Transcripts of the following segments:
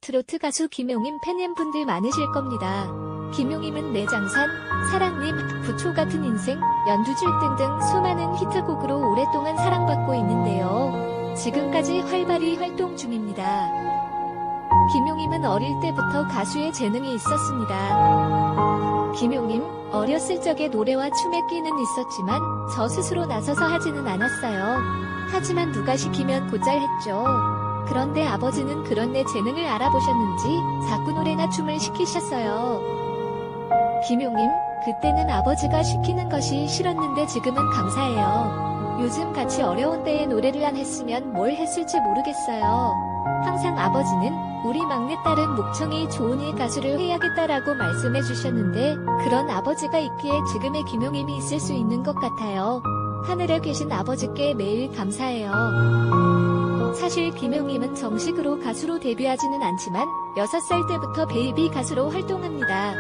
트로트 가수 김용임 팬분들 많으실 겁니다. 김용임은 내장산, 사랑님, 부초 같은 인생, 연두줄 등등 수많은 히트곡으로 오랫동안 사랑받고 있는데요. 지금까지 활발히 활동 중입니다. 김용임은 어릴 때부터 가수의 재능이 있었습니다. 김용임, 어렸을 적에 노래와 춤에 끼는 있었지만 저 스스로 나서서 하지는 않았어요. 하지만 누가 시키면 곧잘 했죠. 그런데 아버지는 그런 내 재능을 알아보셨는지 자꾸 노래나 춤을 시키셨어요. 김용임, 그때는 아버지가 시키는 것이 싫었는데 지금은 감사해요. 요즘 같이 어려운 때에 노래를 안 했으면 뭘 했을지 모르겠어요. 항상 아버지는 우리 막내딸은 목청이 좋으니 가수를 해야겠다라고 말씀해 주셨는데 그런 아버지가 있기에 지금의 김용임이 있을 수 있는 것 같아요. 하늘에 계신 아버지께 매일 감사해요. 사실 김용임은 정식으로 가수로 데뷔하지는 않지만 6살 때부터 베이비 가수로 활동합니다.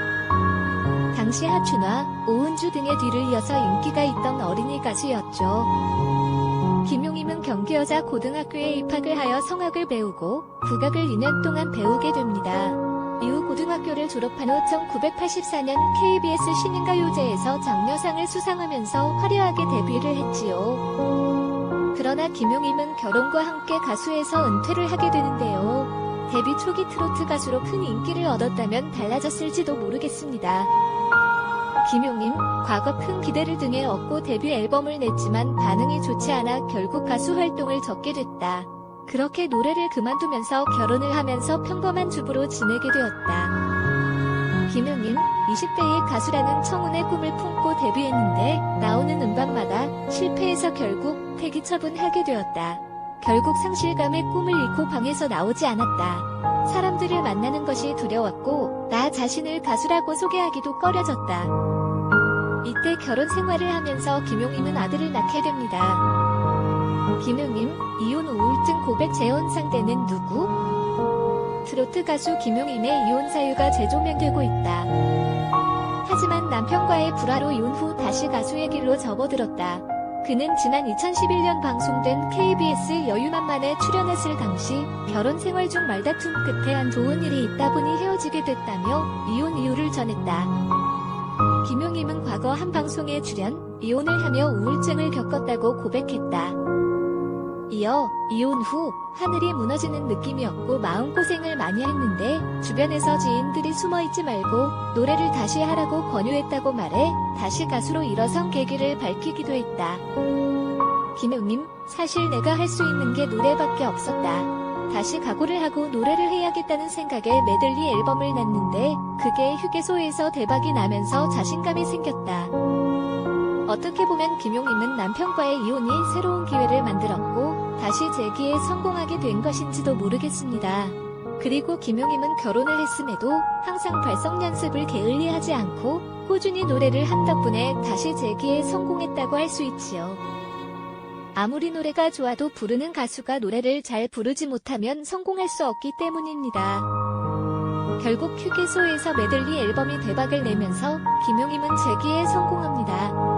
당시 하춘화, 오은주 등의 뒤를 이어서 인기가 있던 어린이 가수였죠. 김용임은 경기여자 고등학교에 입학을 하여 성악을 배우고 국악을 2년 동안 배우게 됩니다. 이후 고등학교를 졸업한 후 1984년 KBS 신인가요제에서 장려상을 수상하면서 화려하게 데뷔를 했지요. 그러나 김용임은 결혼과 함께 가수에서 은퇴를 하게 되는데요. 데뷔 초기 트로트 가수로 큰 인기를 얻었다면 달라졌을지도 모르겠습니다. 김용임, 과거 큰 기대를 등에 업고 데뷔 앨범을 냈지만 반응이 좋지 않아 결국 가수 활동을 접게 됐다. 그렇게 노래를 그만두면서 결혼을 하면서 평범한 주부로 지내게 되었다. 김용임, 20대의 가수라는 청운의 꿈을 품고 데뷔했는데 나오는 음반마다 실패해서 결국 폐기 처분하게 되었다. 결국 상실감에 꿈을 잃고 방에서 나오지 않았다. 사람들을 만나는 것이 두려웠고 나 자신을 가수라고 소개하기도 꺼려졌다. 이때 결혼 생활을 하면서 김용임은 아들을 낳게 됩니다. 김용임, 이혼 우울증 고백 재혼 상대는 누구? 트로트 가수 김용임의 이혼 사유가 재조명되고 있다. 하지만 남편과의 불화로 이혼 후 다시 가수의 길로 접어들었다. 그는 지난 2011년 방송된 KBS 여유만만에 출연했을 당시 결혼 생활 중 말다툼 끝에 안 좋은 일이 있다 보니 헤어지게 됐다며 이혼 이유를 전했다. 김용임은 과거 한 방송에 출연, 이혼을 하며 우울증을 겪었다고 고백했다. 이어 이혼 후 하늘이 무너지는 느낌이었고 마음고생을 많이 했는데 주변에서 지인들이 숨어있지 말고 노래를 다시 하라고 권유했다고 말해 다시 가수로 일어선 계기를 밝히기도 했다. 김용임, 사실 내가 할 수 있는 게 노래밖에 없었다. 다시 각오를 하고 노래를 해야겠다는 생각에 메들리 앨범을 냈는데 그게 휴게소에서 대박이 나면서 자신감이 생겼다. 어떻게 보면 김용임은 남편과의 이혼이 새로운 기회를 만들었고 다시 재기에 성공하게 된 것인지도 모르겠습니다. 그리고 김용임은 결혼을 했음에도 항상 발성 연습을 게을리하지 않고 꾸준히 노래를 한 덕분에 다시 재기에 성공했다고 할 수 있지요. 아무리 노래가 좋아도 부르는 가수가 노래를 잘 부르지 못하면 성공할 수 없기 때문입니다. 결국 휴게소에서 메들리 앨범이 대박을 내면서 김용임은 재기에 성공합니다.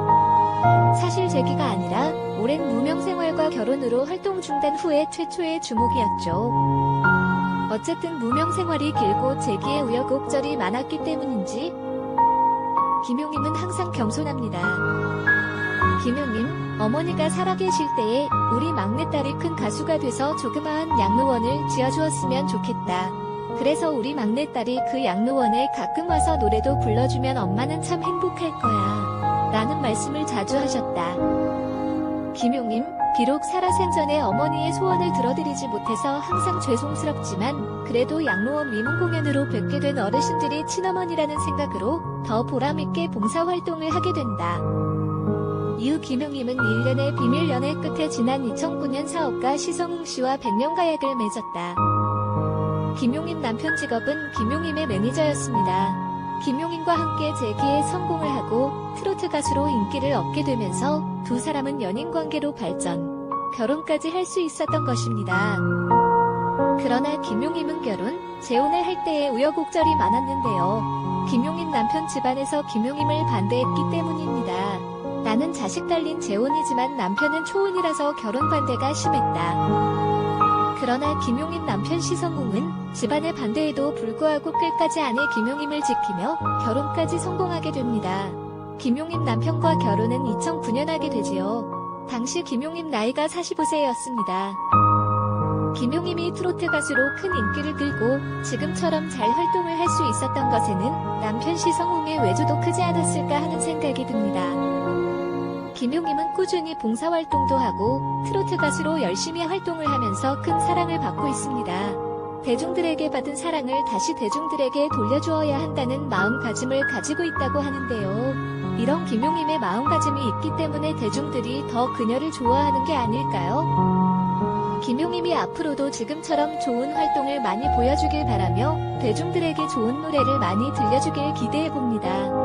사실 재기가 아니라 오랜 무명 생활과 결혼으로 활동 중단 후에 최초의 주목이었죠. 어쨌든 무명 생활이 길고 재기에 우여곡절이 많았기 때문인지 김용임은 항상 겸손합니다. 김용임, 어머니가 살아계실 때에 우리 막내딸이 큰 가수가 돼서 조그마한 양로원을 지어주었으면 좋겠다. 그래서 우리 막내딸이 그 양로원에 가끔 와서 노래도 불러주면 엄마는 참 행복할 거야. 라는 말씀을 자주 하셨다. 김용임, 비록 살아생전에 어머니의 소원을 들어드리지 못해서 항상 죄송스럽지만 그래도 양로원 위문 공연으로 뵙게 된 어르신들이 친어머니라는 생각으로 더 보람있게 봉사활동을 하게 된다. 이후 김용임은 1년의 비밀 연애 끝에 지난 2009년 사업가 시성웅 씨와 백년가약을 맺었다. 김용임 남편 직업은 김용임의 매니저였습니다. 김용임과 함께 재기에 성공을 하고 트로트 가수로 인기를 얻게 되면서 두 사람은 연인관계로 발전, 결혼까지 할 수 있었던 것입니다. 그러나 김용임은 결혼, 재혼을 할 때에 우여곡절이 많았는데요. 김용임 남편 집안에서 김용임을 반대했기 때문입니다. 나는 자식 달린 재혼이지만 남편은 초혼이라서 결혼 반대가 심했다. 그러나 김용임 남편 시성웅은 집안의 반대에도 불구하고 끝까지 아내 김용임을 지키며 결혼까지 성공하게 됩니다. 김용임 남편과 결혼은 2009년 하게 되지요. 당시 김용임 나이가 45세였습니다. 김용임이 트로트 가수로 큰 인기를 끌고 지금처럼 잘 활동을 할 수 있었던 것에는 남편 시성웅의 외조도 크지 않았을까 하는 생각이 듭니다. 김용임은 꾸준히 봉사활동도 하고 트로트 가수로 열심히 활동을 하면서 큰 사랑을 받고 있습니다. 대중들에게 받은 사랑을 다시 대중들에게 돌려주어야 한다는 마음가짐을 가지고 있다고 하는데요. 이런 김용임의 마음가짐이 있기 때문에 대중들이 더 그녀를 좋아하는 게 아닐까요? 김용임이 앞으로도 지금처럼 좋은 활동을 많이 보여주길 바라며 대중들에게 좋은 노래를 많이 들려주길 기대해봅니다.